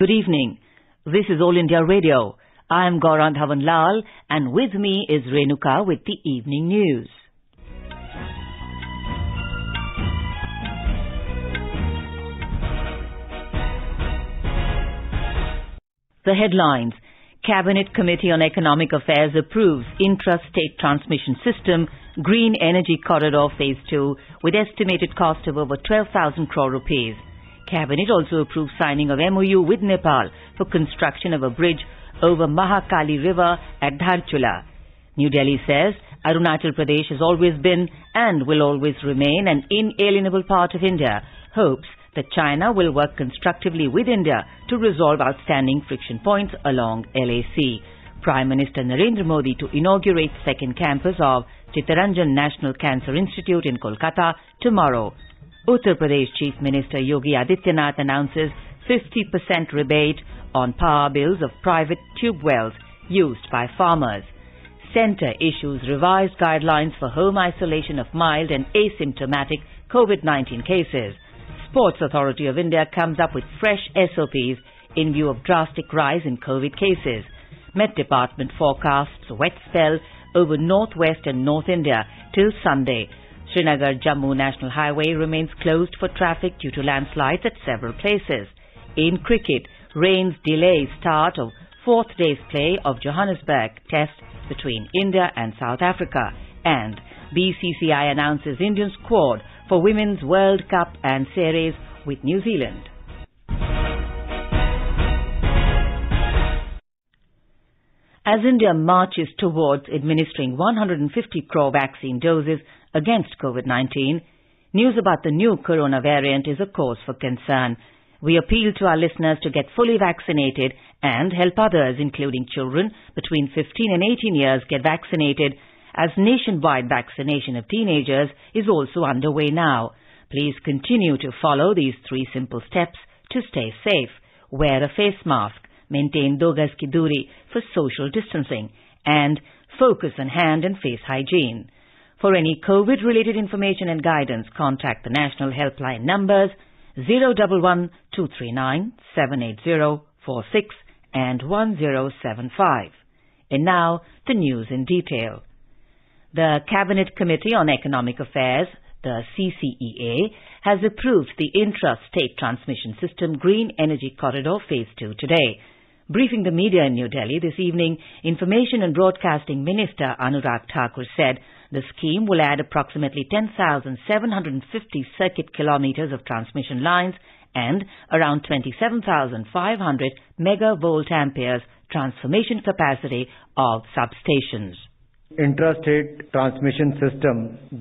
Good evening. This is All India Radio. I am Gaurang Dhawanlal and with me is Renuka with the evening news. The headlines. Cabinet Committee on Economic Affairs approves intra-state transmission system Green Energy Corridor Phase 2 with estimated cost of over 12,000 crore rupees. Cabinet also approved signing of MOU with Nepal for construction of a bridge over Mahakali River at Dharchula. New Delhi says Arunachal Pradesh has always been and will always remain an inalienable part of India. Hopes that China will work constructively with India to resolve outstanding friction points along LAC. Prime Minister Narendra Modi to inaugurate second campus of Chittaranjan National Cancer Institute in Kolkata tomorrow. Uttar Pradesh Chief Minister Yogi Adityanath announces 50% rebate on power bills of private tube wells used by farmers. Centre issues revised guidelines for home isolation of mild and asymptomatic COVID-19 cases. Sports Authority of India comes up with fresh SOPs in view of drastic rise in COVID cases. Met Department forecasts a wet spell over northwest and North India till Sunday. Srinagar-Jammu National Highway remains closed for traffic due to landslides at several places. In cricket, rains delay start of fourth day's play of Johannesburg Test between India and South Africa. And BCCI announces Indian squad for Women's World Cup and series with New Zealand. As India marches towards administering 150 crore vaccine doses against COVID-19, news about the new corona variant is a cause for concern. We appeal to our listeners to get fully vaccinated and help others, including children between 15 and 18 years, get vaccinated, as nationwide vaccination of teenagers is also underway now. Please continue to follow these 3 simple steps to stay safe. Wear a face mask, maintain 2 gaz ki duri for social distancing, and focus on hand and face hygiene. For any COVID-related information and guidance, contact the national helpline numbers 011 239 78046 and 1075. And now, the news in detail. The Cabinet Committee on Economic Affairs, the CCEA, has approved the intra-state transmission system Green Energy Corridor Phase 2 today. Briefing the media in New Delhi this evening, Information and Broadcasting Minister Anurag Thakur said the scheme will add approximately 10,750 circuit kilometers of transmission lines and around 27,500 megavolt amperes transformation capacity of substations. Intrastate transmission system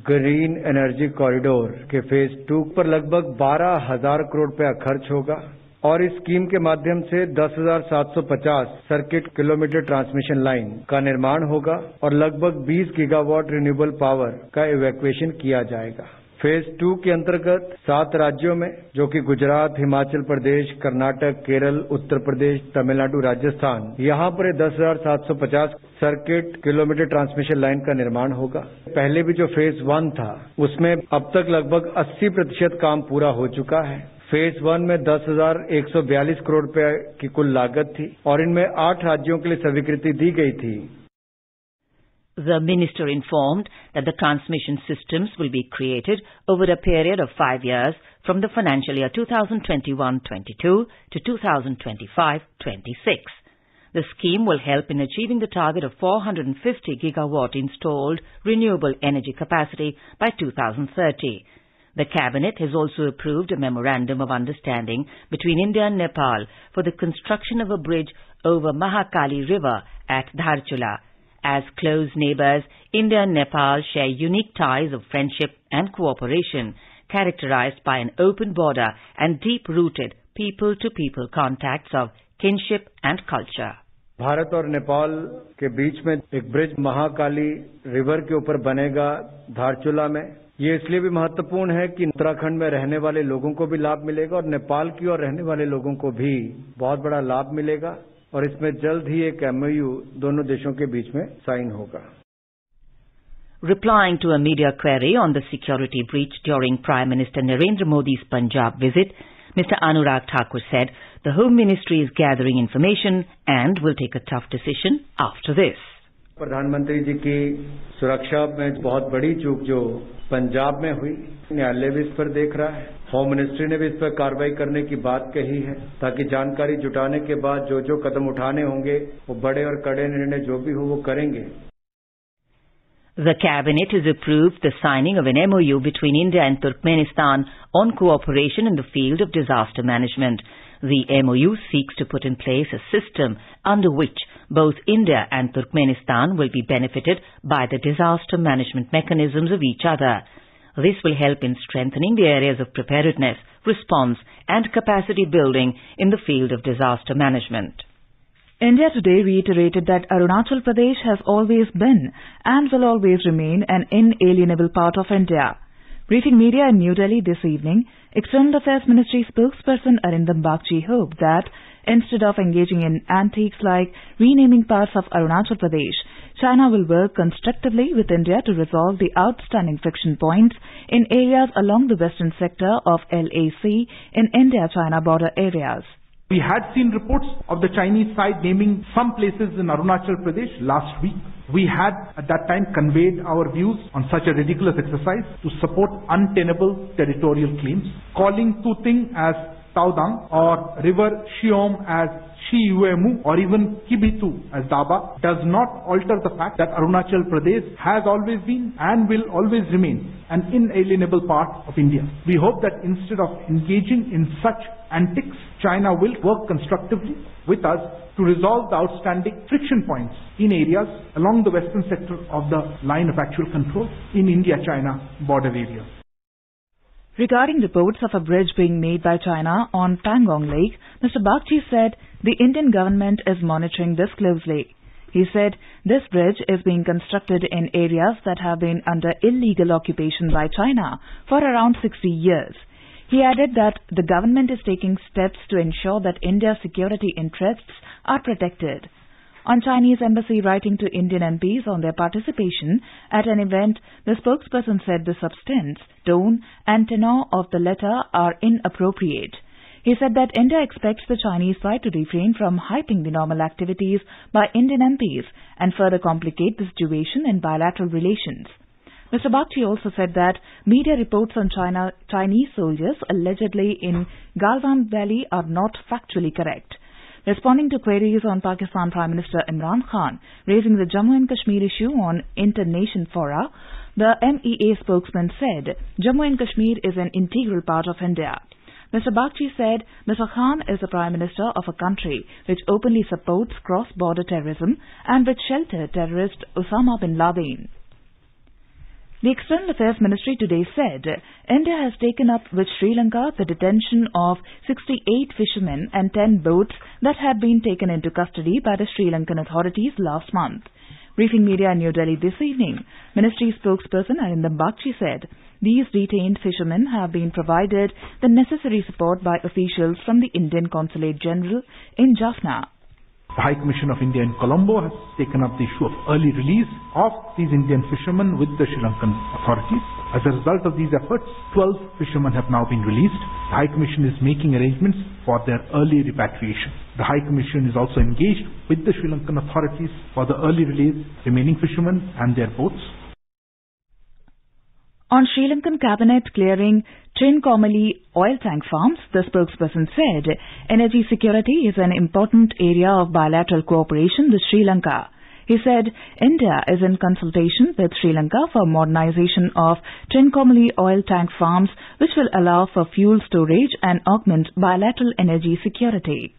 green energy corridor के phase 2 पर लगभग 12,000 करोड़ रुपया खर्च होगा और इस scheme के माध्यम से 10,750 सर्किट किलोमीटर ट्रांसमिशन लाइन का निर्माण होगा और लगभग 20 गीगावाट रिन्यूएबल पावर का इवैक्यूएशन किया जाएगा। फेज 2 के अंतर्गत 7 राज्यों में, जो कि गुजरात, हिमाचल प्रदेश, कर्नाटक, केरल, उत्तर प्रदेश, तमिलनाडु, राजस्थान, यहां पर 10,750 सर्किट किलोमीटर ट्रांसमिशन लाइन का निर्माण होगा। पहले भी जो फेज 1 था, उसमें अब तक लगभग 80% काम पूरा हो चुका है। फेज 1 में 10,142 करोड़ रुपए की कुल लागत थी और इनमें 8 राज्यों के लिए स्वीकृति दी गई थी। The minister informed that the transmission systems will be created over a period of 5 years from the financial year 2021-22 to 2025-26. The scheme will help in achieving the target of 450 gigawatt installed renewable energy capacity by 2030. The Cabinet has also approved a memorandum of understanding between India and Nepal for the construction of a bridge over Mahakali River at Dharchula. As close neighbors, India and Nepal share unique ties of friendship and cooperation, characterized by an open border and deep-rooted people-to-people contacts of kinship and culture. Bharat और नेपाल के बीच में एक bridge Mahakali river के ऊपर बनेगा धारचूला में। ये इसलिए भी महत्वपूर्ण है कि उत्तराखंड में रहने वाले लोगों को भी लाभ मिलेगा और नेपाल की ओर रहने वाले लोगों को भी बहुत बड़ा लाभ मिलेगा और इसमें जल्द ही एक MOU दोनों देशों के बीच में साइन होगा। Replying to a media query on the security breach during Prime Minister Narendra Modi's Punjab visit, Mr. Anurag Thakur said the Home Ministry is gathering information and will take a tough decision after this. प्रधानमंत्री जी की सुरक्षा में बहुत बड़ी चूक जो पंजाब में हुई, न्यायालय भी इस पर देख रहा है, होम मिनिस्ट्री ने भी इस पर कार्रवाई करने की बात कही है, ताकि जानकारी जुटाने के बाद जो जो कदम उठाने होंगे वो बड़े और कड़े निर्णय जो भी हो वो करेंगे. The Cabinet has approved the signing of an MOU between India and Turkmenistan on cooperation in the field of disaster management. The MOU seeks to put in place a system under which both India and Turkmenistan will be benefited by the disaster management mechanisms of each other. This will help in strengthening the areas of preparedness, response and capacity building in the field of disaster management. India today reiterated that Arunachal Pradesh has always been and will always remain an inalienable part of India. Briefing media in New Delhi this evening, External Affairs Ministry spokesperson Arindam Bagchi hoped that instead of engaging in antics like renaming parts of Arunachal Pradesh, China will work constructively with India to resolve the outstanding friction points in areas along the western sector of LAC in India-China border areas. We had seen reports of the Chinese side naming some places in Arunachal Pradesh last week. We had at that time conveyed our views on such a ridiculous exercise to support untenable territorial claims, calling Tuting as Taudang or river Shiom as Shiyuemu or even Kibitu as Daba does not alter the fact that Arunachal Pradesh has always been and will always remain an inalienable part of India. We hope that instead of engaging in such antics, China will work constructively with us to resolve the outstanding friction points in areas along the western sector of the line of actual control in India-China border areas. Regarding reports of a bridge being made by China on Pangong Lake, Mr. Bagchi said the Indian government is monitoring this closely. He said this bridge is being constructed in areas that have been under illegal occupation by China for around 60 years. He added that the government is taking steps to ensure that India's security interests are protected. On Chinese embassy writing to Indian MPs on their participation at an event, the spokesperson said the substance, tone and tenor of the letter are inappropriate. He said that India expects the Chinese side to refrain from hyping the normal activities by Indian MPs and further complicate the situation in bilateral relations. Mr. Bagchi also said that media reports on Chinese soldiers allegedly in Galwan Valley are not factually correct. Responding to queries on Pakistan Prime Minister Imran Khan raising the Jammu and Kashmir issue on inter-nation fora, the MEA spokesman said Jammu and Kashmir is an integral part of India. Mr. Bagchi said Mr. Khan is the Prime Minister of a country which openly supports cross-border terrorism and which sheltered terrorist Osama bin Laden. The External Affairs Ministry today said India has taken up with Sri Lanka the detention of 68 fishermen and 10 boats that had been taken into custody by the Sri Lankan authorities last month. Briefing media in New Delhi this evening, Ministry spokesperson Arindam Bagchi said these detained fishermen have been provided the necessary support by officials from the Indian Consulate General in Jaffna. The High Commission of India in Colombo has taken up the issue of early release of these Indian fishermen with the Sri Lankan authorities. As a result of these efforts, 12 fishermen have now been released. The High Commission is making arrangements for their early repatriation. The High Commission is also engaged with the Sri Lankan authorities for the early release remaining fishermen and their boats. On Sri Lankan cabinet clearing Trincomalee oil tank farms, the spokesperson said energy security is an important area of bilateral cooperation with Sri Lanka. He said India is in consultation with Sri Lanka for modernization of Trincomalee oil tank farms, which will allow for fuel storage and augment bilateral energy security.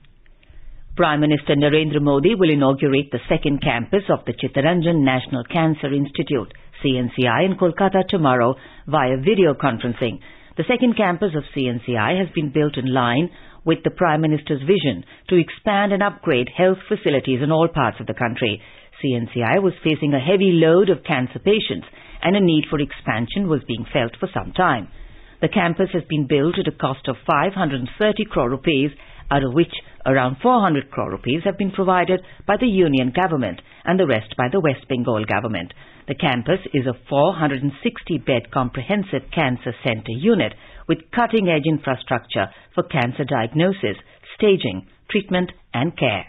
Prime Minister Narendra Modi will inaugurate the second campus of the Chittaranjan National Cancer Institute, Cnci, in Kolkata tomorrow via video conferencing. The second campus of Cnci has been built in line with the Prime Minister's vision to expand and upgrade health facilities in all parts of the country. Cnci was facing a heavy load of cancer patients and a need for expansion was being felt for some time. The campus has been built at a cost of 530 crore rupees, out of which around 400 crore rupees have been provided by the Union government and the rest by the West Bengal government. The campus is a 460-bed comprehensive cancer center unit with cutting-edge infrastructure for cancer diagnosis, staging, treatment and care.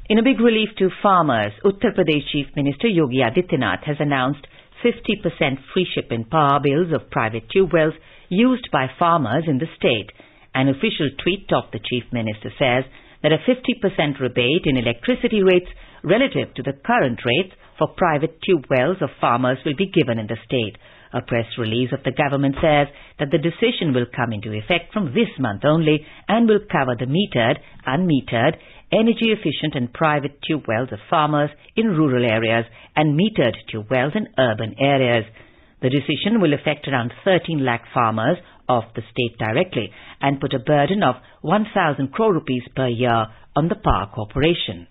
In a big relief to farmers, Uttar Pradesh Chief Minister Yogi Adityanath has announced 50% free ship in power bills of private tube wells used by farmers in the state. An official tweet of the Chief Minister says that a 50% rebate in electricity rates relative to the current rates for private tube wells of farmers will be given in the state. A press release of the government says that the decision will come into effect from this month only and will cover the metered, unmetered, energy-efficient and private tube wells of farmers in rural areas and metered tube wells in urban areas. The decision will affect around 13 lakh farmers of the state directly and put a burden of 1,000 crore rupees per year on the Power Corporation.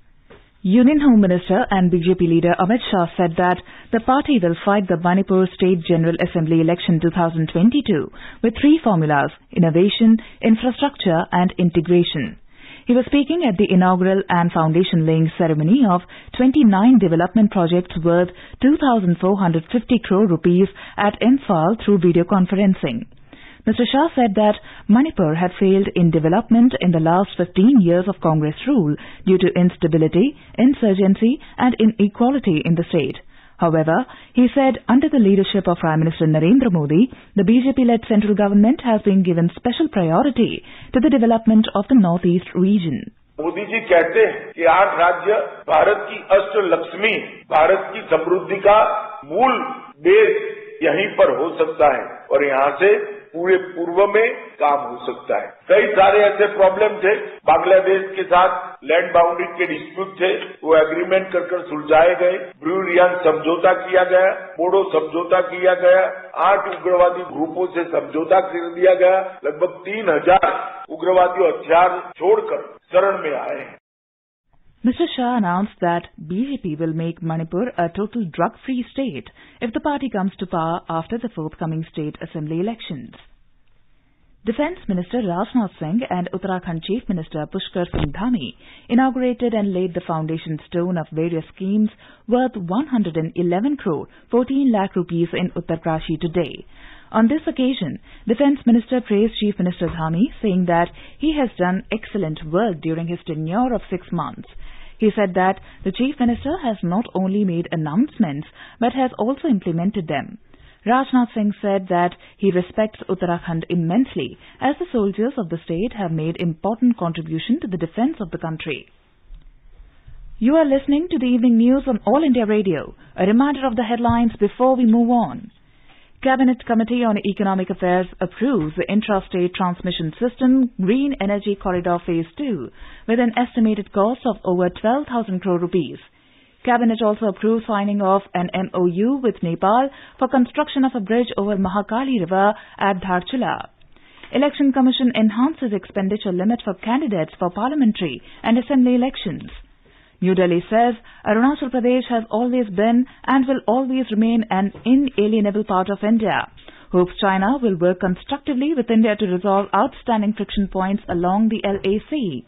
Union Home Minister and BJP leader Amit Shah said that the party will fight the Manipur State General Assembly election 2022 with three formulas: innovation, infrastructure and integration. He was speaking at the inaugural and foundation laying ceremony of 29 development projects worth 2,450 crore rupees at Imphal through video conferencing. Mr. Shah said that Manipur had failed in development in the last 15 years of Congress rule due to instability, insurgency and inequality in the state. However, he said under the leadership of Prime Minister Narendra Modi, the BJP-led central government has been given special priority to the development of the Northeast region. Modi ji कहते हैं कि 8 राज्य भारत की अष्टलक्ष्मी, भारत की समृद्धि का मूल base यहीं पर हो सकता है और यहाँ से पूरे पूर्व में काम हो सकता है। कई सारे ऐसे प्रॉब्लम थे, बांग्लादेश के साथ लैंड बाउंड्री के डिस्प्यूट थे, वो एग्रीमेंट कर सुलझाए गए, ब्रू रियांग समझौता किया गया, बोडो समझौता किया गया, 8 उग्रवादी ग्रुपों से समझौता कर दिया गया, लगभग 3,000 उग्रवादी हथियार छोड़कर शरण में आए हैं। Mr. Shah announced that BJP will make Manipur a total drug-free state if the party comes to power after the forthcoming state assembly elections. Defence Minister Rajnath Singh and Uttarakhand Chief Minister Pushkar Singh Dhami inaugurated and laid the foundation stone of various schemes worth 111 crore 14 lakh rupees in Uttar Pradesh today. On this occasion, Defence Minister praised Chief Minister Dhami, saying that he has done excellent work during his tenure of 6 months. He said that the Chief Minister has not only made announcements but has also implemented them. Rajnath Singh said that he respects Uttarakhand immensely as the soldiers of the state have made important contribution to the defence of the country. You are listening to the evening news on All India Radio. A reminder of the headlines before we move on. Cabinet Committee on Economic Affairs approves the Intrastate Transmission System Green Energy Corridor Phase 2 with an estimated cost of over 12,000 crore rupees. Cabinet also approves signing of an MOU with Nepal for construction of a bridge over Mahakali River at Dharchula. Election Commission enhances expenditure limit for candidates for parliamentary and assembly elections. New Delhi says Arunachal Pradesh has always been and will always remain an inalienable part of India. Hopes China will work constructively with India to resolve outstanding friction points along the LAC.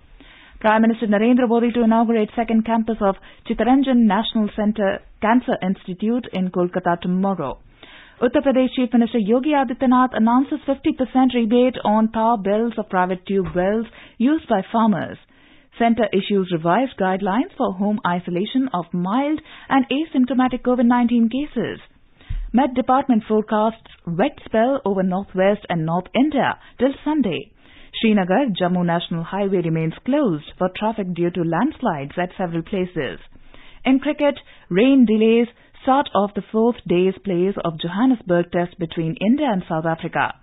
Prime Minister Narendra Modi to inaugurate second campus of Chittaranjan National Centre Cancer Institute in Kolkata tomorrow. Uttar Pradesh Chief Minister Yogi Adityanath announces 50% rebate on power bills of private tube wells used by farmers. Centre issues revised guidelines for home isolation of mild and asymptomatic COVID-19 cases. Met Department forecasts wet spell over northwest and North India till Sunday. Srinagar-Jammu National Highway remains closed for traffic due to landslides at several places. In cricket, rain delays start of the 4th day's plays of Johannesburg Test between India and South Africa.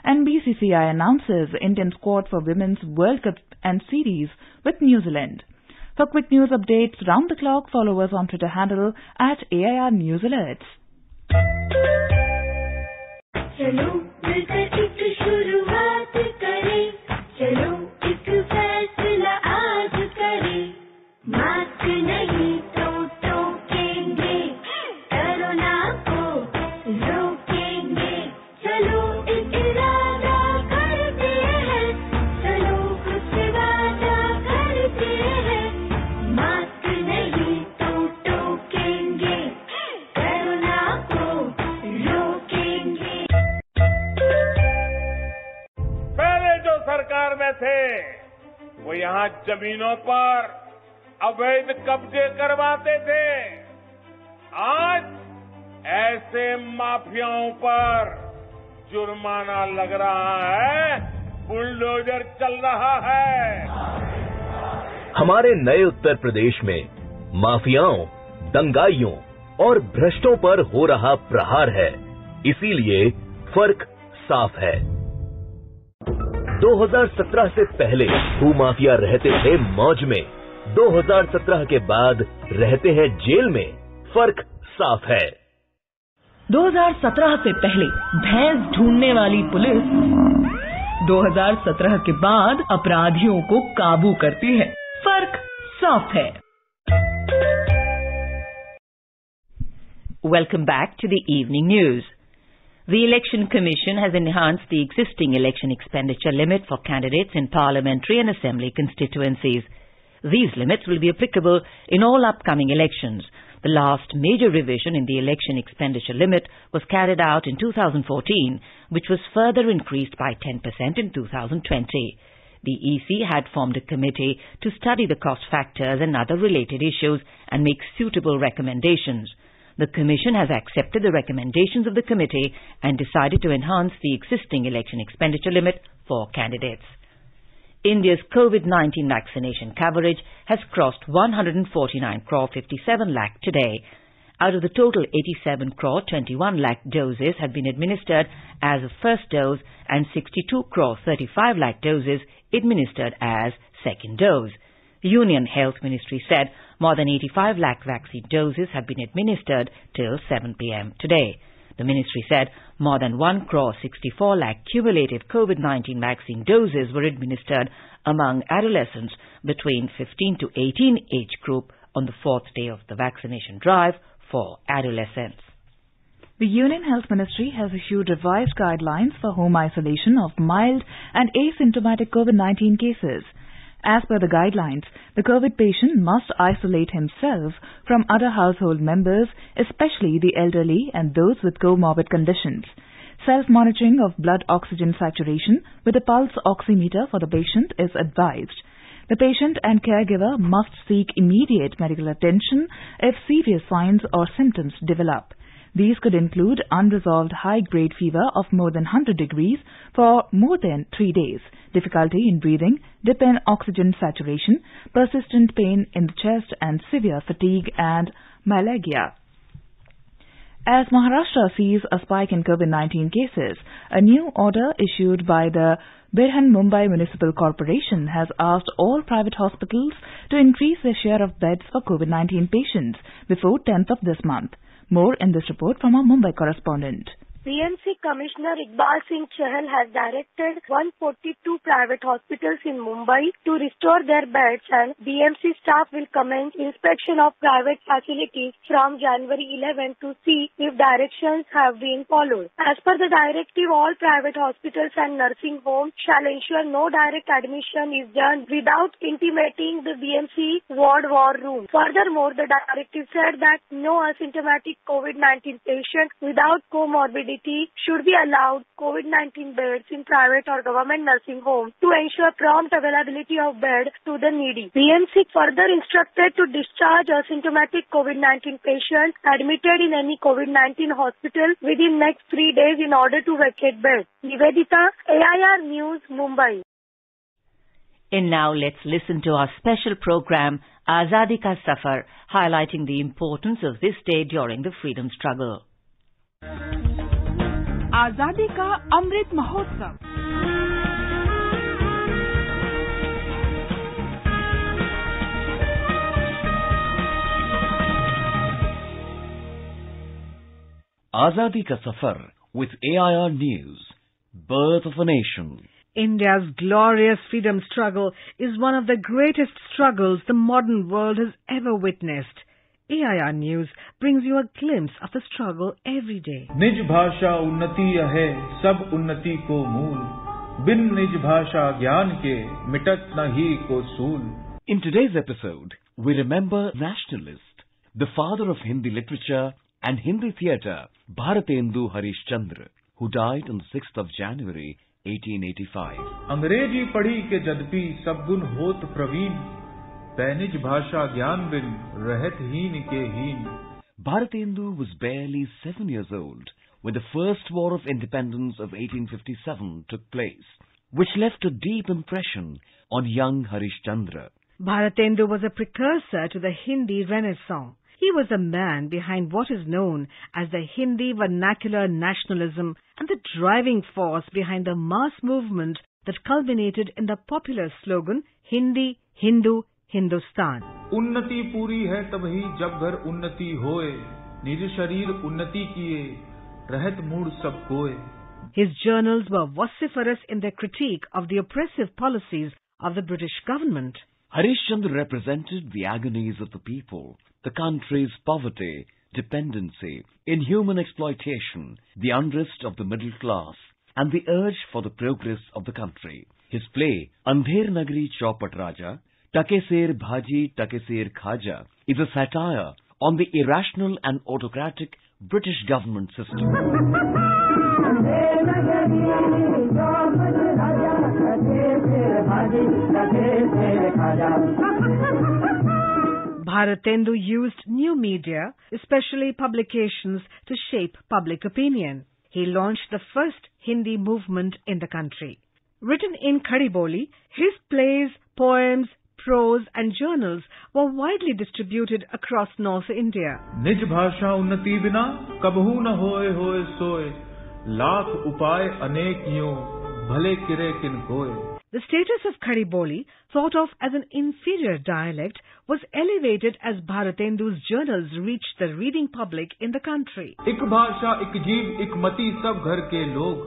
And BCCI announces Indian squad for Women's World Cup and Series with New Zealand. For quick news updates round the clock, follow us on Twitter handle @AIR News Alerts. चलो मिलकर एक शुरुआत करें, चलो एक फैसला आज करें, मास्क नहीं तो टोकेंगे, कोरोना को रोकेंगे, चलो एक इरादा करते हैं, चलो कुछ वादा करते हैं, मास्क नहीं तो टोकेंगे, कोरोना को रोकेंगे। जमीनों पर अवैध कब्जे करवाते थे, आज ऐसे माफियाओं पर जुर्माना लग रहा है, बुलडोजर चल रहा है। हमारे नए उत्तर प्रदेश में माफियाओं, दंगाइयों और भ्रष्टों पर हो रहा प्रहार है, इसीलिए फर्क साफ है। 2017 से पहले भूमाफिया रहते थे मौज में, 2017 के बाद रहते हैं जेल में, फर्क साफ है। 2017 से पहले भैंस ढूंढने वाली पुलिस 2017 के बाद अपराधियों को काबू करती है, फर्क साफ है। Welcome back to the evening news. The Election Commission has enhanced the existing election expenditure limit for candidates in parliamentary and assembly constituencies. These limits will be applicable in all upcoming elections. The last major revision in the election expenditure limit was carried out in 2014, which was further increased by 10% in 2020. The EC had formed a committee to study the cost factors and other related issues and make suitable recommendations. The Commission has accepted the recommendations of the committee and decided to enhance the existing election expenditure limit for candidates. India's COVID-19 vaccination coverage has crossed 149 crore 57 lakh today. Out of the total, 87 crore 21 lakh doses have been administered as a first dose and 62 crore 35 lakh doses administered as second dose. Union Health Ministry said more than 85 lakh vaccine doses have been administered till 7 p.m. today. The ministry said more than 1 crore 64 lakh cumulative COVID-19 vaccine doses were administered among adolescents between 15 to 18 age group on the fourth day of the vaccination drive for adolescents. The Union Health Ministry has issued revised guidelines for home isolation of mild and asymptomatic COVID-19 cases. As per the guidelines, the COVID patient must isolate himself from other household members, especially the elderly and those with comorbid conditions. Self-monitoring of blood oxygen saturation with a pulse oximeter for the patient is advised. The patient and caregiver must seek immediate medical attention if serious signs or symptoms develop. These could include unresolved high-grade fever of more than 100 degrees for more than 3 days, difficulty in breathing, dip in oxygen saturation, persistent pain in the chest and severe fatigue and myalgia. As Maharashtra sees a spike in COVID-19 cases, a new order issued by the Birhan Mumbai Municipal Corporation has asked all private hospitals to increase their share of beds for COVID-19 patients before 10th of this month. More in this report from our Mumbai correspondent. Cnci Commissioner Iqbal Singh Chahal has directed 142 private hospitals in Mumbai to restore their beds, and BMC staff will commence inspection of private facilities from January 11 to see if directions have been followed. As per the directive, all private hospitals and nursing homes shall ensure no direct admission is done without intimating the BMC ward war room. Furthermore, the directive said that no asymptomatic COVID-19 patient without comorbidity should be allowed COVID-19 beds in private or government nursing homes to ensure prompt availability of bed to the needy. BMC further instructed to discharge asymptomatic COVID-19 patients admitted in any COVID-19 hospital within next 3 days in order to vacate beds. Nivedita, AIR News, Mumbai. And now let's listen to our special program, Azadi Ka Safar, highlighting the importance of this day during the freedom struggle. आजादी का Amrit Mahotsav. Azadi Ka Safar with AIR News, Birth of a Nation. India's glorious freedom struggle is one of the greatest struggles the modern world has ever witnessed. AIR News brings you a glimpse of the struggle every day. निज भाषा उन्नति है सब उन्नति को मूल बिन निज भाषा ज्ञान के मिटत नहीं को सूल. In today's episode, we remember nationalist, the father of Hindi literature and Hindi theatre, Bharatendu Harishchandra, who died on the 6th of January 1885. अंग्रेजी पढ़ी के जदपि सब गुण होत प्रवीण, पैनिज भाषा ज्ञान बिन रहत हीन के हीन. Bharatendu was barely 7 years old when the First War of Independence of 1857 took place, which left a deep impression on young Harishchandra. Bharatendu was a precursor to the Hindi Renaissance. He was the man behind what is known as the Hindi vernacular nationalism and the driving force behind the mass movement that culminated in the popular slogan, Hindi, Hindu, Hindustan. उन्नति पूरी है तभी जब घर उन्नति होए, निज शरीर उन्नति किए, रहत मूड सब कोय. His journals were vociferous in their critique of the oppressive policies of the British government. Harishchandra represented the agonies of the people, the country's poverty, dependency, inhuman exploitation, the unrest of the middle class, and the urge for the progress of the country. His play, Andher Nagri Chaupat Raja, Take Ser Bhaji, Take Ser Khaja, is a satire on the irrational and autocratic British government system. Bharatendu used new media, especially publications, to shape public opinion. He launched the first Hindi movement in the country. Written in Khadiboli, his plays, poems, prose and journals were widely distributed across North India. निज भाषा उन्नति बिना कबहू न होए होए सोए, लाख उपाय अनेक यूं भले किरे किन कोय. The status of Khadiboli, thought of as an inferior dialect, was elevated as Bharatendu's journals reached the reading public in the country. एक भाषा एक जीव एक मति सब घर के लोग,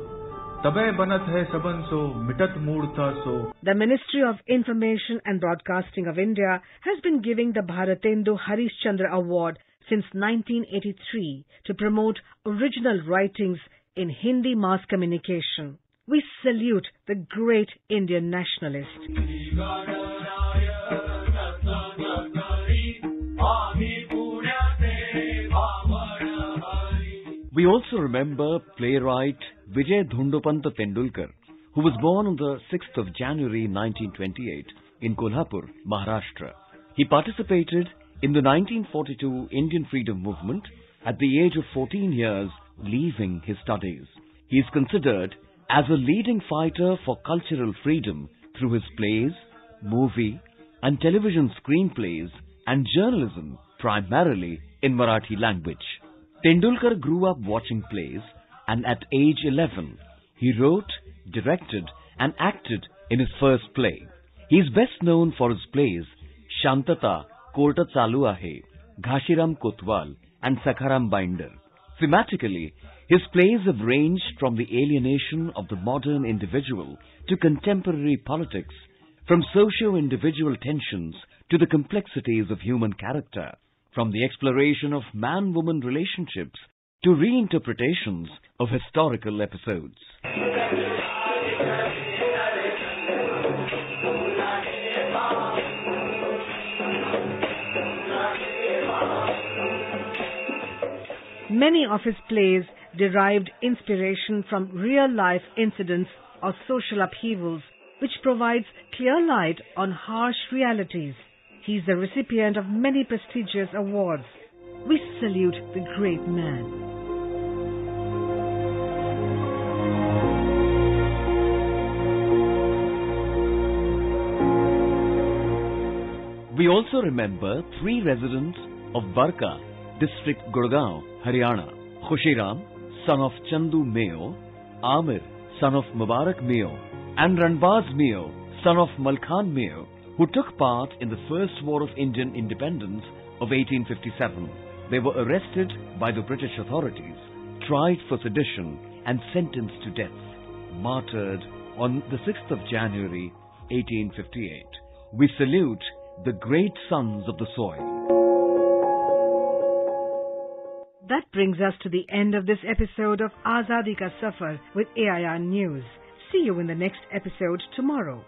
तबे बनत है सबन सो मिटत मूढ़ता सो. The Ministry of Information and Broadcasting of India has been giving the Bharatendu Harishchandra Award since 1983 to promote original writings in Hindi mass communication. We salute the great Indian nationalist. We also remember playwright Vijay Dhundopant Tendulkar, who was born on the 6th of January 1928 in Kolhapur, Maharashtra. He participated in the 1942 Indian freedom movement at the age of 14 years, leaving his studies. He is considered as a leading fighter for cultural freedom through his plays, movie and television screenplays and journalism, primarily in Marathi language. Tendulkar grew up watching plays, and at age 11, he wrote, directed and acted in his first play. He is best known for his plays Shantata, Korta Chalu Ahe, Ghashiram Kotwal and Sakharam Binder. Thematically, his plays have ranged from the alienation of the modern individual to contemporary politics, from socio-individual tensions to the complexities of human character, from the exploration of man-woman relationships to reinterpretations of historical episodes. Many of his plays derived inspiration from real-life incidents or social upheavals, which provides clear light on harsh realities. He is the recipient of many prestigious awards. We salute the great man. We also remember 3 residents of Barka, district Gurgaon, Haryana. Khushiram, son of Chandu Meo, Amir, son of Mubarak Meo, and Ranbaz Meo, son of Malkhan Meo, who took part in the First War of Indian Independence of 1857. They were arrested by the British authorities, tried for sedition and sentenced to death, martyred on the 6th of January 1858. We salute the great sons of the soil. That brings us to the end of this episode of Azadi Ka Safar with AIR News. See you in the next episode tomorrow.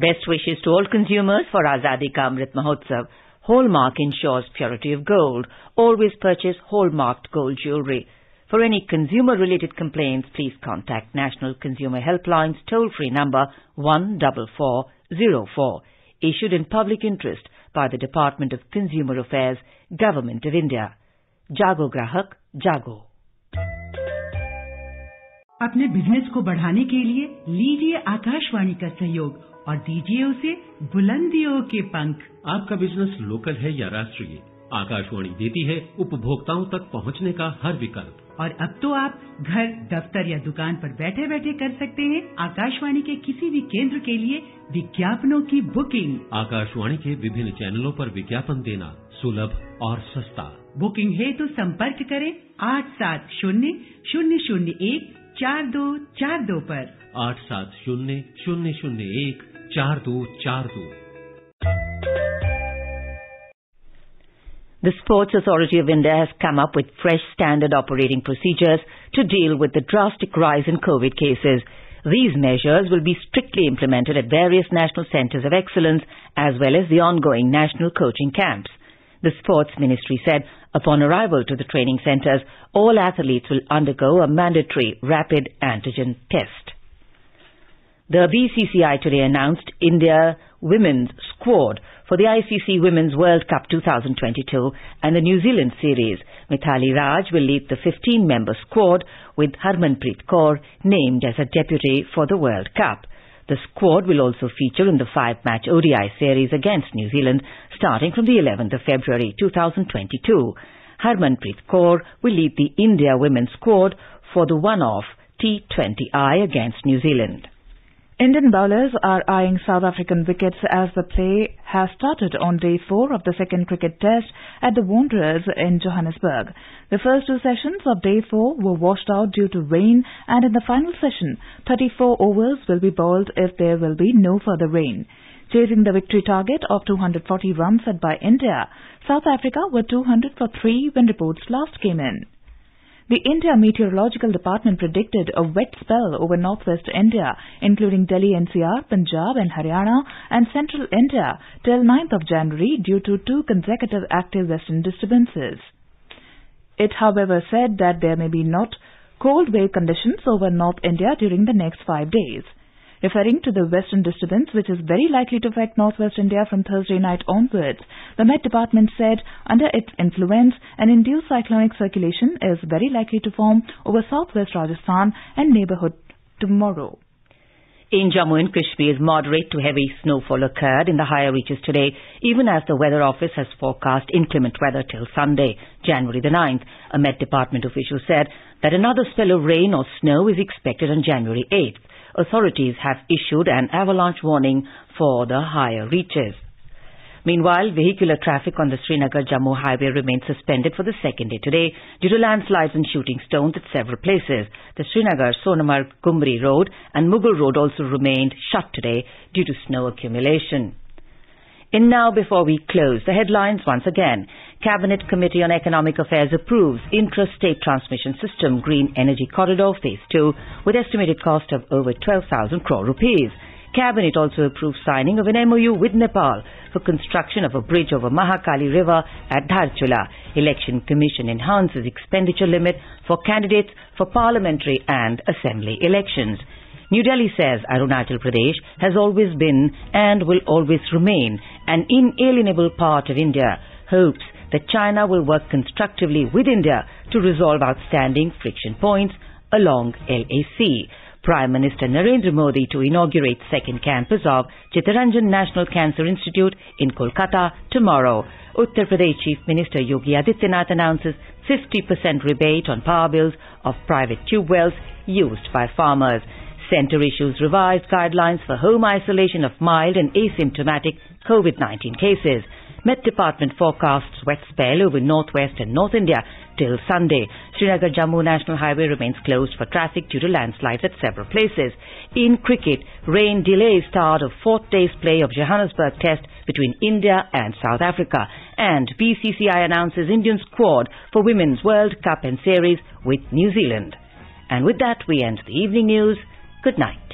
Best wishes to all consumers for Azadi Ka Amrit Mahotsav. Hallmark ensures purity of gold. Always purchase hallmarked gold jewellery. For any consumer-related complaints, please contact National Consumer Helpline's toll-free number 14404. Issued in public interest by the Department of Consumer Affairs, Government of India. Jago Grahak, Jago. अपने business को बढ़ाने के लिए लीजिए आकाशवाणी का सहयोग और दीजिए उसे बुलंदियों के पंख। आपका बिजनेस लोकल है या राष्ट्रीय, आकाशवाणी देती है उपभोक्ताओं तक पहुंचने का हर विकल्प। और अब तो आप घर, दफ्तर या दुकान पर बैठे बैठे कर सकते हैं आकाशवाणी के किसी भी केंद्र के लिए विज्ञापनों की बुकिंग। आकाशवाणी के विभिन्न चैनलों पर विज्ञापन देना सुलभ और सस्ता। बुकिंग है तो संपर्क करें 8700014242 पर। 8700014242। The Sports Authority of India has come up with fresh standard operating procedures to deal with the drastic rise in COVID cases. These measures will be strictly implemented at various national centres of excellence as well as the ongoing national coaching camps. The Sports Ministry said upon arrival to the training centres, all athletes will undergo a mandatory rapid antigen test. The BCCI today announced India women's squad for the ICC Women's World Cup 2022 and the New Zealand series. Mithali Raj will lead the 15-member squad with Harmanpreet Kaur named as a deputy for the World Cup. The squad will also feature in the 5-match ODI series against New Zealand starting from the 11th of February 2022. Harmanpreet Kaur will lead the India women's squad for the one-off T20I against New Zealand. Indian bowlers are eyeing South African wickets as the play has started on day 4 of the second cricket test at the Wanderers in Johannesburg. The first 2 sessions of day 4 were washed out due to rain, and in the final session, 34 overs will be bowled if there will be no further rain. Chasing the victory target of 240 runs set by India, South Africa were 200 for 3 when reports last came in. The India Meteorological Department predicted a wet spell over northwest India, including Delhi NCR, Punjab and Haryana and central India till 9th of January due to 2 consecutive active western disturbances. It, however, said that there may be not cold wave conditions over North India during the next 5 days. Referring to the western disturbance, which is very likely to affect northwest India from Thursday night onwards, the Met Department said under its influence, an induced cyclonic circulation is very likely to form over southwest Rajasthan and neighbourhood tomorrow. In Jammu and Kashmir, moderate to heavy snowfall occurred in the higher reaches today, even as the Weather Office has forecast inclement weather till Sunday, January the 9th. A Met Department official said that another spell of rain or snow is expected on January 8th. Authorities have issued an avalanche warning for the higher reaches. Meanwhile, vehicular traffic on the Srinagar-Jammu highway remains suspended for the second day today due to landslides and shooting stones at several places. The Srinagar-Sonamarg-Gumri Road and Mughal Road also remained shut today due to snow accumulation. And now, before we close, the headlines once again. Cabinet Committee on Economic Affairs approves Intrastate Transmission System Green Energy Corridor Phase 2 with estimated cost of over 12,000 crore rupees. Cabinet also approved signing of an MOU with Nepal for construction of a bridge over Mahakali River at Dharchula. Election Commission enhances expenditure limit for candidates for Parliamentary and Assembly elections. New Delhi says Arunachal Pradesh has always been and will always remain an inalienable part of India. Hopes that China will work constructively with India to resolve outstanding friction points along LAC. Prime Minister Narendra Modi to inaugurate second campus of Chittaranjan National Cancer Institute in Kolkata tomorrow. Uttar Pradesh Chief Minister Yogi Adityanath announces 50% rebate on power bills of private tube wells used by farmers. Centre issues revised guidelines for home isolation of mild and asymptomatic COVID-19 cases. Met Department forecasts wet spell over northwest and North India till Sunday. Srinagar-Jammu National Highway remains closed for traffic due to landslides at several places. In cricket, rain delays start of 4th day's play of Johannesburg Test between India and South Africa. And BCCI announces Indian squad for Women's World Cup and Series with New Zealand. And with that, we end the evening news. Good night.